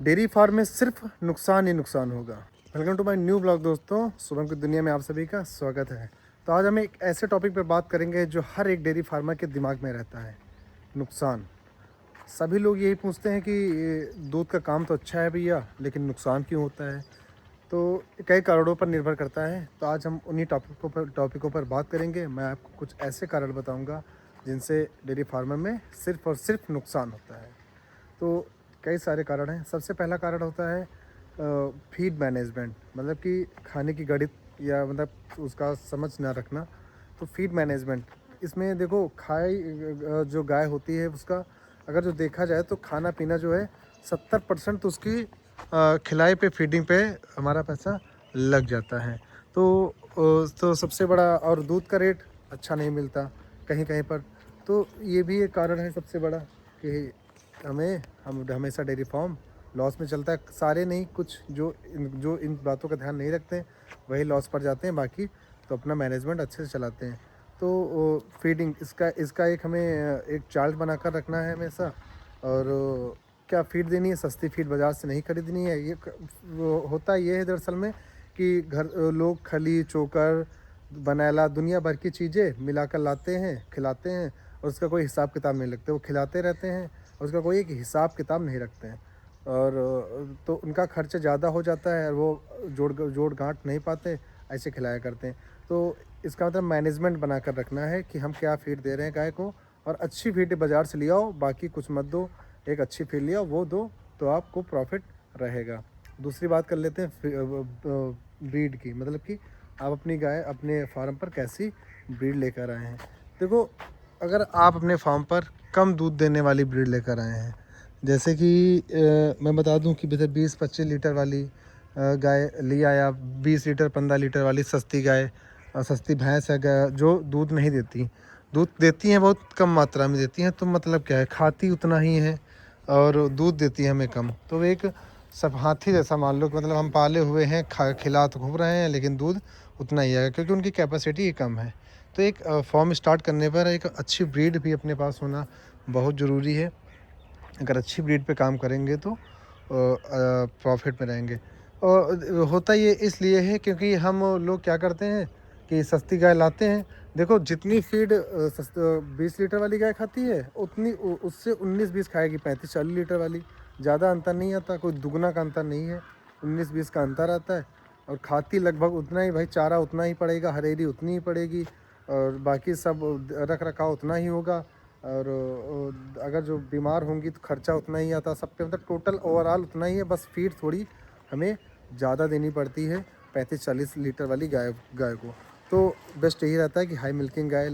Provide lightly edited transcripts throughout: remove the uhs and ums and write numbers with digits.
Dairy farm में सिर्फ नुकसान ही नुकसान होगा। Welcome to my new blog दोस्तों, शुभम की दुनिया में आप सभी का स्वागत है। तो आज हम एक ऐसे टॉपिक पर बात करेंगे जो हर एक डेयरी फार्मर के दिमाग में रहता है, नुकसान। सभी लोग यही पूछते हैं कि दूध का काम तो अच्छा है भैया, लेकिन नुकसान क्यों होता है। तो कई कारणों पर निर्भर करता है। तो आज हम उन्हीं टॉपिकों पर बात करेंगे। मैं आपको कुछ ऐसे कारण बताऊंगा जिनसे डेयरी फार्मर में सिर्फ और सिर्फ नुकसान होता है। तो कई सारे कारण हैं। सबसे पहला कारण होता है फीड मैनेजमेंट, मतलब कि खाने की गणित या मतलब उसका समझ ना रखना। तो फीड मैनेजमेंट इसमें देखो, जो गाय होती है उसका अगर जो देखा जाए तो खाना पीना जो है 70% तो उसकी खिलाई पे, फीडिंग पे हमारा पैसा लग जाता है। तो सबसे बड़ा, और दूध का रेट अच्छा नहीं मिलता कहीं कहीं पर। तो ये भी एक कारण है सबसे बड़ा कि हम हमेशा डेयरी फार्म लॉस में चलता है। सारे नहीं, कुछ जो इन बातों का ध्यान नहीं रखते हैं वही लॉस पर जाते हैं, बाकी तो अपना मैनेजमेंट अच्छे से चलाते हैं। तो फीडिंग, इसका एक हमें एक चार्ट बनाकर रखना है हमेशा। और क्या फीड देनी है, सस्ती फीड बाज़ार से नहीं खरीदनी है। वो होता ये है दरअसल में कि लोग खली, चोकर, बनैला, दुनिया भर की चीज़ें मिलाकर लाते हैं, खिलाते हैं, और उसका कोई हिसाब किताब नहीं रखते। वो खिलाते रहते हैं और उसका कोई एक हिसाब किताब नहीं रखते हैं। और तो उनका खर्च ज़्यादा हो जाता है और वो जोड़ गांठ नहीं पाते, ऐसे खिलाया करते हैं। तो इसका मतलब मैनेजमेंट बना कर रखना है कि हम क्या फीड दे रहे हैं गाय को, और अच्छी फीड बाज़ार से ले आओ, बाकी कुछ मत दो। एक अच्छी फीड ले आओ, वो दो, तो आपको प्रॉफिट रहेगा। दूसरी बात कर लेते हैं ब्रीड की, मतलब कि आप अपनी गाय अपने फार्म पर कैसी ब्रीड लेकर आए हैं। देखो, अगर आप अपने फार्म पर कम दूध देने वाली ब्रीड लेकर आए हैं, जैसे कि मैं बता दूं कि जैसे 20-25 लीटर वाली गाय ले आया, 20 लीटर 15 लीटर वाली सस्ती गाय, सस्ती भैंस है गाय जो दूध नहीं देती, दूध देती हैं बहुत कम मात्रा में देती हैं। तो मतलब क्या है, खाती उतना ही है और दूध देती है हमें कम। तो एक सब हाथी जैसा मान लो कि मतलब हम पाले हुए हैं, खिला तो खूब रहे हैं, लेकिन दूध उतना ही आएगा क्योंकि उनकी कैपेसिटी कम है। तो एक फॉर्म स्टार्ट करने पर एक अच्छी ब्रीड भी अपने पास होना बहुत ज़रूरी है। अगर अच्छी ब्रीड पे काम करेंगे तो प्रॉफिट में रहेंगे। और होता ये इसलिए है क्योंकि हम लोग क्या करते हैं कि सस्ती गाय लाते हैं। देखो, जितनी फीड 20 लीटर वाली गाय खाती है उतनी उससे 19-20 खाएगी 35-40 लीटर वाली। ज़्यादा अंतर नहीं आता, कोई दुगना का अंतर नहीं है, 19-20 का अंतर आता है। और खाती लगभग उतना ही, भाई चारा उतना ही पड़ेगा, हरेरी उतनी ही पड़ेगी, और बाकी सब रख रखाव उतना ही होगा। और अगर जो बीमार होंगी तो खर्चा उतना ही आता सब पे, मतलब टोटल ओवरऑल उतना ही है। बस फीड थोड़ी हमें ज़्यादा देनी पड़ती है 35-40 लीटर वाली गाय को। तो बेस्ट यही रहता है कि हाई मिल्किंग गाय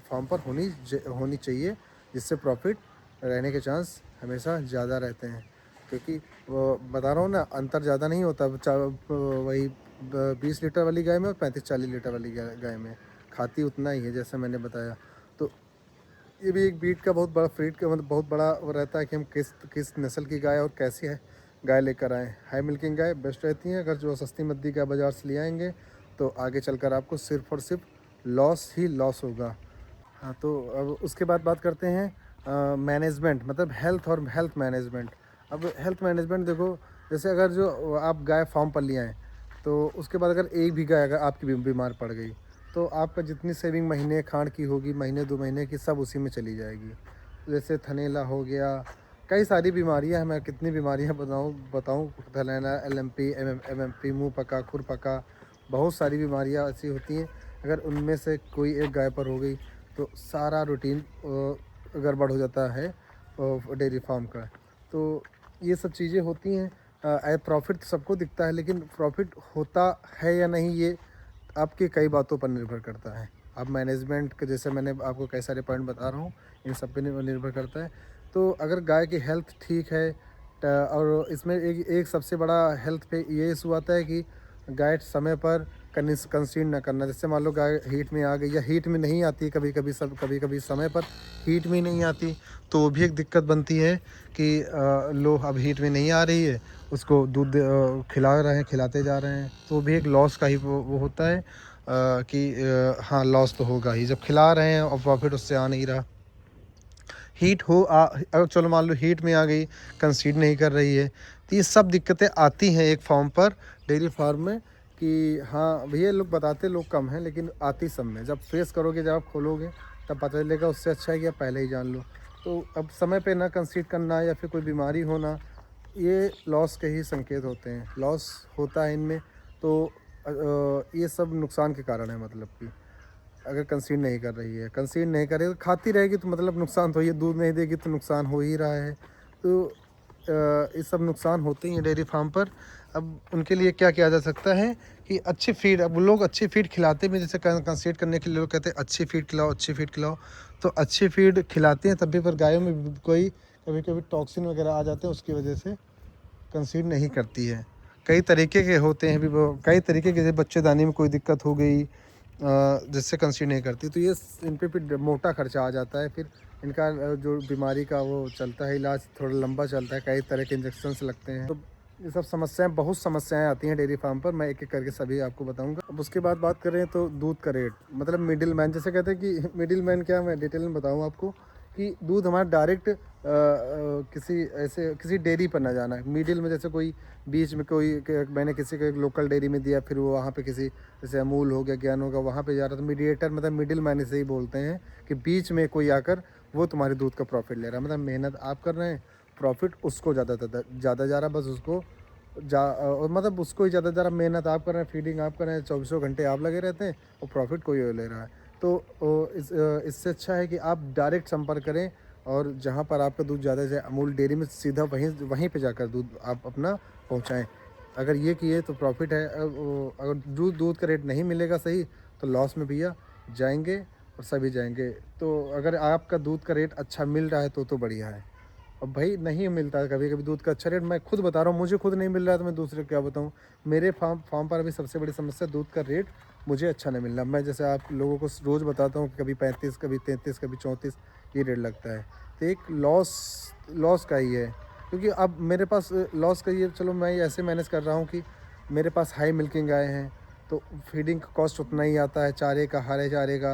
फार्म पर होनी चाहिए, जिससे प्रॉफिट रहने के चांस हमेशा ज़्यादा रहते हैं। क्योंकि वो बता रहा हूँ ना, अंतर ज़्यादा नहीं होता। वही 20 लीटर वाली गाय में और 35-40 लीटर वाली गाय में खाती उतना ही है, जैसे मैंने बताया। तो ये भी एक ब्रीड का बहुत बड़ा, फ्रीड का मतलब बहुत बड़ा वो रहता है कि हम किस किस नस्ल की गाय और कैसी है गाय लेकर आएँ। हाई मिल्किंग गाय बेस्ट रहती हैं। अगर जो सस्ती मद्दी गाय बाज़ार से ले आएंगे तो आगे चलकर आपको सिर्फ और सिर्फ लॉस ही लॉस होगा। हाँ, तो अब उसके बाद बात करते हैं मैनेजमेंट, मतलब हेल्थ मैनेजमेंट। अब हेल्थ मैनेजमेंट देखो, जैसे अगर जो आप गाय फार्म पर ले आएँ तो उसके बाद अगर एक भी गाय अगर आपकी बीमार पड़ गई तो आपका जितनी सेविंग महीने खांड की होगी, महीने 2 महीने की, सब उसी में चली जाएगी। जैसे थनैला हो गया, कई सारी बीमारियां हैं, मैं कितनी बीमारियां बताऊं। थनैला, LMP, MMP, मुंह पका, खुर पका, बहुत सारी बीमारियां ऐसी होती हैं। अगर उनमें से कोई एक गाय पर हो गई तो सारा रूटीन गड़बड़ हो जाता है डेयरी फार्म का। तो ये सब चीज़ें होती हैं। प्रॉफिट सबको दिखता है, लेकिन प्रॉफिट होता है या नहीं, ये आपकी कई बातों पर निर्भर करता है। अब मैनेजमेंट के, जैसे मैंने आपको कई सारे पॉइंट बता रहा हूँ, इन सब पे निर्भर करता है। तो अगर गाय की हेल्थ ठीक है और इसमें एक सबसे बड़ा हेल्थ पे ये इशू आता है कि गाय समय पर कंसीड ना करना। जैसे मान लो गाय हीट में आ गई या हीट में नहीं आती, कभी कभी समय पर हीट में नहीं आती, तो वो भी एक दिक्कत बनती है कि लो अब हीट में नहीं आ रही है, उसको दूध खिला रहे हैं, खिलाते जा रहे हैं, तो भी एक लॉस का ही वो होता है कि हाँ, लॉस तो होगा ही जब खिला रहे हैं और प्रॉफिट उससे आ नहीं रहा। हीट हो अगर चलो मान लो हीट में आ गई, कंसीड नहीं कर रही है, तो ये सब दिक्कतें आती हैं एक फार्म पर, डेयरी फार्म में, कि हाँ भैया लोग बताते लोग कम हैं लेकिन आती सब में। जब फेस करोगे, जब आप खोलोगे तब पता चलेगा। उससे अच्छा है कि आप पहले ही जान लो। तो अब समय पे ना कंसीड करना या फिर कोई बीमारी होना, ये लॉस के ही संकेत होते हैं। लॉस होता है इनमें तो ये सब नुकसान के कारण है। मतलब कि अगर कंसीड नहीं कर रही है, कंसीड नहीं करेगी, खाती रहेगी तो मतलब नुकसान तो, ये दूध नहीं देगी तो नुकसान हो ही रहा है। तो ये सब नुकसान होते ही हैं डेयरी फार्म पर। अब उनके लिए क्या किया जा सकता है कि अच्छी फीड, अब लोग अच्छी फीड खिलाते भी, जैसे कंसीड करने के लिए लोग कहते हैं अच्छी फीड खिलाओ, अच्छी फीड खिलाओ। तो अच्छी फीड खिलाते हैं तब भी, पर गायों में कोई कभी कभी टॉक्सिन वगैरह आ जाते हैं, उसकी वजह से कंसीड नहीं करती है। कई तरीके के होते हैं भी वो, कई तरीके के, जैसे बच्चेदानी में कोई दिक्कत हो गई जिससे कंसीड नहीं करती, तो ये इन पे भी मोटा खर्चा आ जाता है। फिर इनका जो बीमारी का वो चलता है, इलाज थोड़ा लंबा चलता है, कई तरह के इंजेक्शन्स लगते हैं। तो ये सब समस्याएं, बहुत समस्याएं आती हैं डेयरी फार्म पर। मैं एक एक करके सभी आपको बताऊंगा। अब उसके बाद बात करें तो दूध का रेट, मतलब मिडिल मैन, जैसे कहते हैं कि मिडिल मैन क्या, मैं डिटेल में बताऊँ आपको कि दूध हमारा डायरेक्ट किसी ऐसे किसी डेयरी पर ना जाना है। मिडिल में जैसे कोई बीच में कोई मैंने किसी को एक लोकल डेयरी में दिया, फिर वो वहाँ पे किसी, जैसे अमूल हो गया, ज्ञान होगा, वहाँ पे जा रहा, तो मीडिएटर, मतलब मिडिल मैन इसे ही बोलते हैं कि बीच में कोई आकर वो तुम्हारे दूध का प्रॉफिट ले रहा है। मतलब मेहनत आप कर रहे हैं, प्रॉफिट उसको ज़्यादा जा रहा है, बस उसको और मतलब उसको ही ज़्यादा ज़रा, मेहनत आप कर रहे हैं, फीडिंग आप कर रहे हैं, 24 घंटे आप लगे रहते हैं और प्रॉफिट कोई और ले रहा है। तो इससे अच्छा है कि आप डायरेक्ट संपर्क करें और जहाँ पर आपका दूध ज़्यादा जाए, अमूल डेयरी में सीधा वहीं वहीं पे जाकर दूध आप अपना पहुँचाएँ। अगर ये किए तो प्रॉफिट है। अगर दूध का रेट नहीं मिलेगा सही तो लॉस में भैया जाएंगे, और सभी जाएंगे। तो अगर आपका दूध का रेट अच्छा मिल रहा है तो बढ़िया है। अब भाई नहीं मिलता है कभी कभी दूध का अच्छा रेट, मैं खुद बता रहा हूँ, मुझे खुद नहीं मिल रहा है तो मैं दूसरे को क्या बताऊँ। मेरे फार्म पर अभी सबसे बड़ी समस्या दूध का रेट मुझे अच्छा नहीं मिल रहा। मैं जैसे आप लोगों को रोज़ बताता हूँ कि कभी 35, कभी 33, कभी 34 ये रेट लगता है। तो एक लॉस लॉस का ही है, क्योंकि अब मेरे पास लॉस का ये, चलो मैं ऐसे मैनेज कर रहा हूँ कि मेरे पास हाई मिल्किंग गाय हैं, तो फीडिंग का कॉस्ट उतना ही आता है, चारे का, हरे चारे का,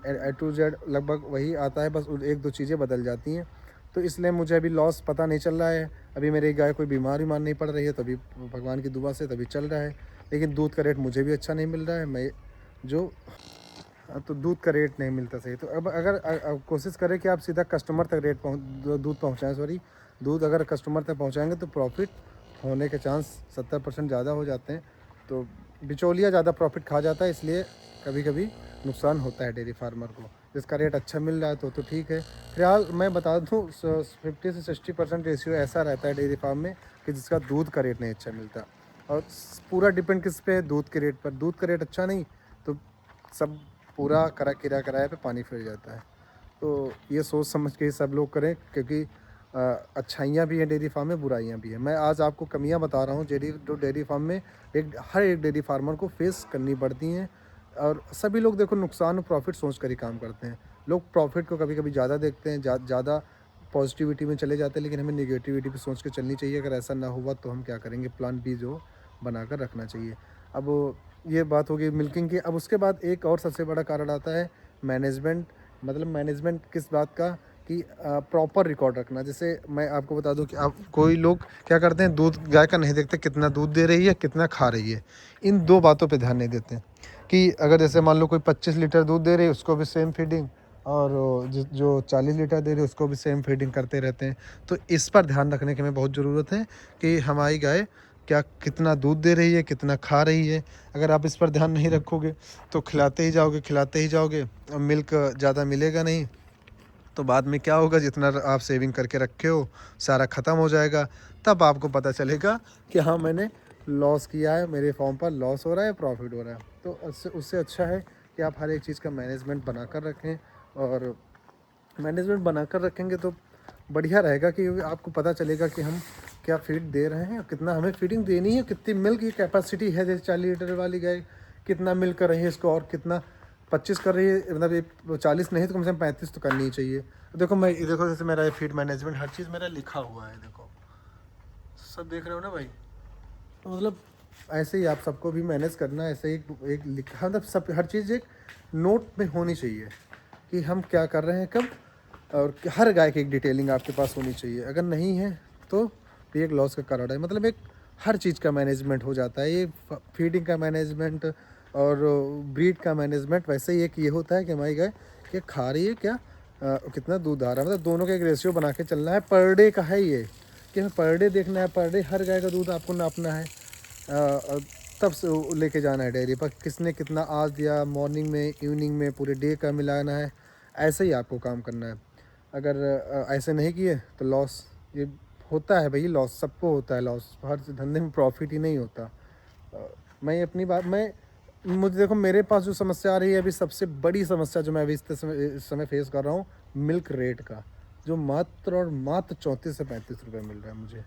ए टू जेड लगभग वही आता है, बस एक दो चीज़ें बदल जाती हैं। तो इसलिए मुझे अभी लॉस पता नहीं चल रहा है। अभी मेरी गाय कोई बीमार नहीं पड़ रही है, तभी भगवान की दुआ से तभी चल रहा है। लेकिन दूध का रेट मुझे भी अच्छा नहीं मिल रहा है। मैं जो तो दूध का रेट नहीं मिलता सही। तो अब अगर कोशिश करें कि आप सीधा कस्टमर तक दूध पहुँचाएँ, सॉरी, दूध अगर कस्टमर तक पहुँचाएँगे तो प्रॉफिट होने के चांस 70% ज़्यादा हो जाते हैं। तो बिचौलिया ज़्यादा प्रॉफिट खा जाता है, इसलिए कभी कभी नुकसान होता है डेयरी फार्मर को। जिसका रेट अच्छा मिल रहा है तो ठीक है। फिलहाल मैं बता दूँ 50 से 60% रेशियो ऐसा रहता है डेयरी फार्म में कि जिसका दूध का रेट नहीं अच्छा मिलता। और पूरा डिपेंड किस पे है, दूध के रेट पर। दूध का रेट अच्छा नहीं तो सब पूरा किराया पे पानी फिर जाता है। तो ये सोच समझ के ही सब लोग करें, क्योंकि अच्छाइयाँ भी हैं डेयरी फार्म में, बुराइयाँ भी हैं। मैं आज आपको कमियाँ बता रहा हूँ जो डेयरी फार्म में हर एक डेयरी फार्मर को फेस करनी पड़ती हैं। और सभी लोग देखो नुकसान और प्रॉफिट सोच कर ही काम करते हैं। लोग प्रॉफिट को कभी कभी ज़्यादा देखते हैं, ज़्यादा पॉजिटिविटी में चले जाते हैं, लेकिन हमें निगेटिविटी भी सोच के चलनी चाहिए। अगर ऐसा ना हुआ तो हम क्या करेंगे, प्लान बी जो बनाकर रखना चाहिए। अब ये बात होगी मिल्किंग की। अब उसके बाद एक और सबसे बड़ा कारण आता है मैनेजमेंट। मतलब मैनेजमेंट किस बात का, कि प्रॉपर रिकॉर्ड रखना। जैसे मैं आपको बता दूं कि आप, कोई लोग क्या करते हैं, दूध गाय का नहीं देखते कितना दूध दे रही है, कितना खा रही है। इन दो बातों पे ध्यान नहीं देते कि अगर जैसे मान लो कोई 25 लीटर दूध दे रही है उसको भी सेम फीडिंग, और जो 40 लीटर दे रही है उसको भी सेम फीडिंग करते रहते हैं। तो इस पर ध्यान रखने की हमें बहुत ज़रूरत है कि हमारी गाय क्या कितना दूध दे रही है, कितना खा रही है। अगर आप इस पर ध्यान नहीं रखोगे तो खिलाते ही जाओगे और मिल्क ज़्यादा मिलेगा नहीं। तो बाद में क्या होगा, जितना आप सेविंग करके रखे हो सारा ख़त्म हो जाएगा। तब आपको पता चलेगा कि हाँ मैंने लॉस किया है, मेरे फॉर्म पर लॉस हो रहा है, प्रॉफिट हो रहा है। तो उससे अच्छा है कि आप हर एक चीज़ का मैनेजमेंट बनाकर रखें। और मैनेजमेंट बनाकर रखेंगे तो बढ़िया रहेगा, कि आपको पता चलेगा कि हम क्या फीड दे रहे हैं, कितना हमें फीडिंग देनी है, कितनी मिल्क की कैपेसिटी है। जैसे 40 लीटर वाली गाय कितना मिल्क कर रही है इसको, और कितना 25 कर रही है, मतलब ये 40 नहीं तो कम से कम 35 तो करनी ही चाहिए। देखो मैं, देखो जैसे मेरा ये फीड मैनेजमेंट हर चीज़ मेरा लिखा हुआ है, देखो सब देख रहे हो ना भाई। तो मतलब ऐसे ही आप सबको भी मैनेज करना, ऐसे एक लिखा, मतलब सब हर चीज़ एक नोट में होनी चाहिए कि हम क्या कर रहे हैं कब। और हर गाय की एक डिटेलिंग आपके पास होनी चाहिए। अगर नहीं है तो भी एक लॉस का कारण है। मतलब एक हर चीज़ का मैनेजमेंट हो जाता है, ये फीडिंग का मैनेजमेंट और ब्रीड का मैनेजमेंट। वैसे ही एक ये होता है कि हमारी गाय ये खा रही है क्या, कितना दूध आ रहा है, मतलब दोनों का एक रेशियो बना के चलना है। पर डे का है ये कि हमें पर डे देखना है, पर डे हर गाय का दूध आपको नापना है, तब से वो लेके जाना है डेयरी पर। किसने कितना आज दिया, मॉर्निंग में, इवनिंग में, पूरे डे का मिलाना है। ऐसे ही आपको काम करना है। अगर ऐसे नहीं किए तो लॉस ये होता है भाई, लॉस सबको होता है, लॉस हर धंधे में प्रॉफिट ही नहीं होता। मैं अपनी बात मैं मुझे देखो, मेरे पास जो समस्या आ रही है अभी, सबसे बड़ी समस्या जो मैं अभी इस समय फेस कर रहा हूँ, मिल्क रेट का, जो मात्र 34 से 35 रुपये मिल रहा है मुझे।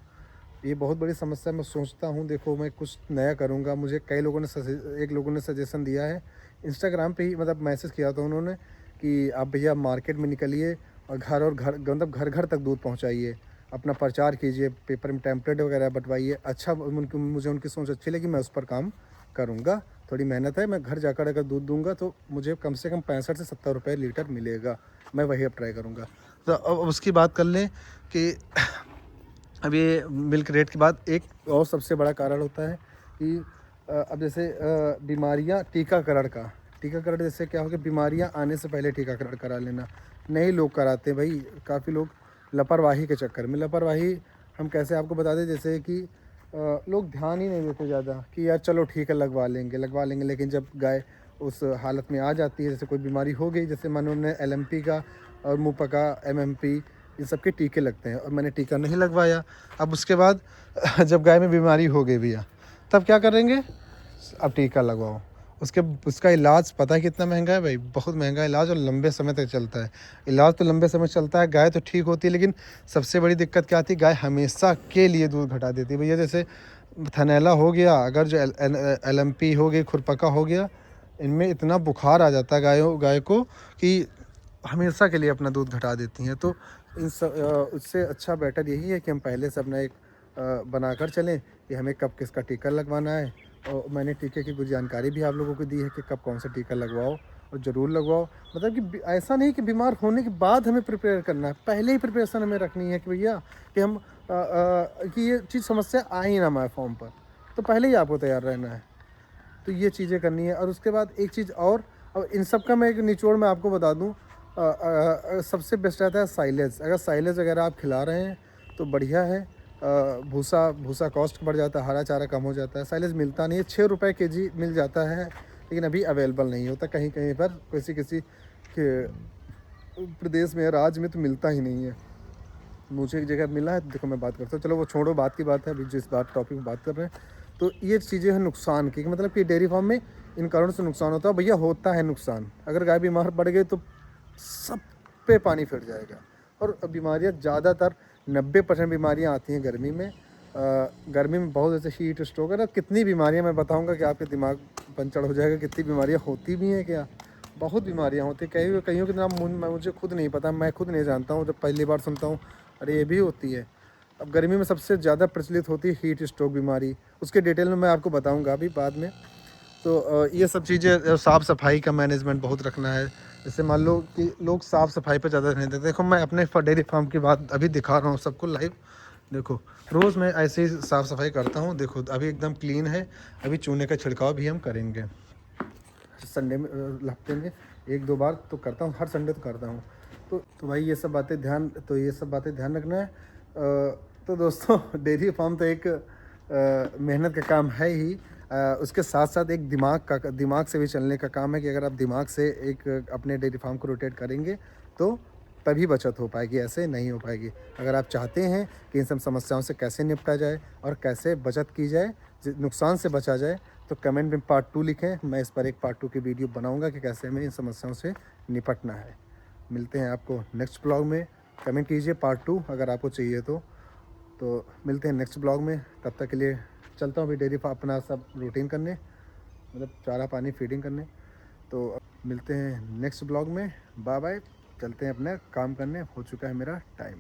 ये बहुत बड़ी समस्या। मैं सोचता हूँ, देखो मैं कुछ नया करूँगा। मुझे कई लोगों ने एक लोगों ने सजेशन दिया है इंस्टाग्राम पे ही, मतलब मैसेज किया था उन्होंने कि आप भैया मार्केट में निकलिए और घर मतलब घर घर तक दूध पहुँचाइए, अपना प्रचार कीजिए, पेपर में टेम्पलेट वगैरह बंटवाइए। अच्छा, मुझे उनकी सोच अच्छी लगी, मैं उस पर काम करूँगा। थोड़ी मेहनत है, मैं घर जाकर अगर दूध दूंगा तो मुझे कम से कम 65 से 70 रुपये लीटर मिलेगा। मैं वही अब ट्राई करूँगा। तो अब उसकी बात कर लें कि अब ये मिल्क रेट के बाद एक और सबसे बड़ा कारण होता है कि अब जैसे बीमारियां, टीकाकरण जैसे क्या हो गया, बीमारियां आने से पहले टीकाकरण करा लेना। नहीं लोग कराते हैं भाई, काफ़ी लोग लापरवाही के चक्कर में, लापरवाही हम कैसे आपको बता दें, जैसे कि लोग ध्यान ही नहीं देते ज़्यादा कि यार चलो ठीक है लगवा लेंगे। लेकिन जब गाय उस हालत में आ जाती है, जैसे कोई बीमारी हो गई, जैसे मानो उन्हें LMP का और मुपका, MMP, इन सब के टीके लगते हैं और मैंने टीका नहीं लगवाया। अब उसके बाद जब गाय में बीमारी हो गई भैया, तब क्या करेंगे, अब टीका लगवाओ। उसका इलाज पता है कितना महंगा है भाई, बहुत महंगा इलाज, और लंबे समय तक चलता है। इलाज तो लंबे समय चलता है, गाय तो ठीक होती है, लेकिन सबसे बड़ी दिक्कत क्या आती है, गाय हमेशा के लिए दूध घटा देती है भैया। जैसे थनैला हो गया, अगर जो LMP हो गई, खुरपका हो गया, इनमें इतना बुखार आ जाता है गाय को कि हमेशा के लिए अपना दूध घटा देती हैं। तो उससे अच्छा बेटर यही है कि हम पहले से अपना एक बनाकर चलें कि हमें कब किसका टीका लगवाना है। और मैंने टीके की कुछ जानकारी भी आप लोगों को दी है कि कब कौन सा टीका लगवाओ, और ज़रूर लगवाओ। मतलब कि ऐसा नहीं कि बीमार होने के बाद हमें प्रिपेयर करना है, पहले ही प्रिपरेशन हमें रखनी है कि भैया कि हम कि ये चीज़ समस्या आ ही ना हमारे फॉर्म पर, तो पहले ही आपको तैयार रहना है। तो ये चीज़ें करनी है। और उसके बाद एक चीज़ और, अब इन सब का मैं एक निचोड़ में आपको बता दूं, सबसे बेस्ट रहता है साइलेज। अगर साइलेज वगैरह आप खिला रहे हैं तो बढ़िया है। भूसा कॉस्ट बढ़ जाता है, हरा चारा कम हो जाता है। साइलेज मिलता नहीं है, 6 रुपये kg मिल जाता है, लेकिन अभी अवेलेबल नहीं होता कहीं कहीं पर, किसी किसी के प्रदेश में, राज्य में तो मिलता ही नहीं है। मुझे एक जगह मिला है, देखो मैं बात करता हूँ। चलो वो छोड़ो, बात की बात है, अभी जिस बात टॉपिक में बात कर रहे हैं, तो ये चीज़ें हैं नुकसान की, मतलब कि डेयरी फार्म में इन कारणों से नुकसान होता है भैया, होता है नुकसान। अगर गाय बीमार पड़ गई तो सब पे पानी फिर जाएगा। और बीमारियाँ ज़्यादातर 90% बीमारियाँ आती हैं गर्मी में। गर्मी में बहुत ऐसे हीट स्ट्रोक है ना, कितनी बीमारियाँ मैं बताऊँगा कि आपके दिमाग पंचर हो जाएगा, कितनी बीमारियाँ होती भी हैं क्या। बहुत बीमारियाँ होती हैं, कईयों के नाम मुझे खुद नहीं पता, मैं खुद नहीं जानता हूँ, जब पहली बार सुनता हूँ अरे ये भी होती है। अब गर्मी में सबसे ज़्यादा प्रचलित होती है हीट स्ट्रोक बीमारी, उसके डिटेल में मैं आपको बताऊंगा अभी बाद में। तो ये सब चीज़ें, साफ़ सफाई का मैनेजमेंट बहुत रखना है। जैसे मान लो कि लोग साफ़ सफाई पर ज़्यादा ध्यान देते। देखो मैं अपने डेयरी फार्म की बात अभी दिखा रहा हूँ सबको लाइव। देखो रोज़ मैं ऐसे ही साफ़ सफाई करता हूँ। देखो अभी एकदम क्लीन है। अभी चूने का छिड़काव भी हम करेंगे संडे में, हफ्ते में 1-2 बार तो करता हूँ, हर संडे तो करता हूँ। तो भाई ये सब बातें ध्यान रखना है। तो दोस्तों डेयरी फार्म तो एक मेहनत का काम है ही। उसके साथ साथ एक दिमाग से भी चलने का काम है कि अगर आप दिमाग से एक अपने डेयरी फार्म को रोटेट करेंगे तो तभी बचत हो पाएगी, ऐसे नहीं हो पाएगी। अगर आप चाहते हैं कि इन सब समस्याओं से कैसे निपटा जाए और कैसे बचत की जाए, नुकसान से बचा जाए, तो कमेंट में पार्ट 2 लिखें। मैं इस पर एक पार्ट 2 की वीडियो बनाऊंगा कि कैसे हमें इन समस्याओं से निपटना है। मिलते हैं आपको नेक्स्ट ब्लॉग में। कमेंट कीजिए पार्ट 2 अगर आपको चाहिए तो मिलते हैं नेक्स्ट ब्लॉग में। तब तक के लिए चलता हूँ अभी डेयरी फार्म अपना सब रूटीन करने, मतलब चारा पानी फीडिंग करने। तो मिलते हैं नेक्स्ट ब्लॉग में। Bye bye. चलते हैं अपना काम करने, हो चुका है मेरा टाइम।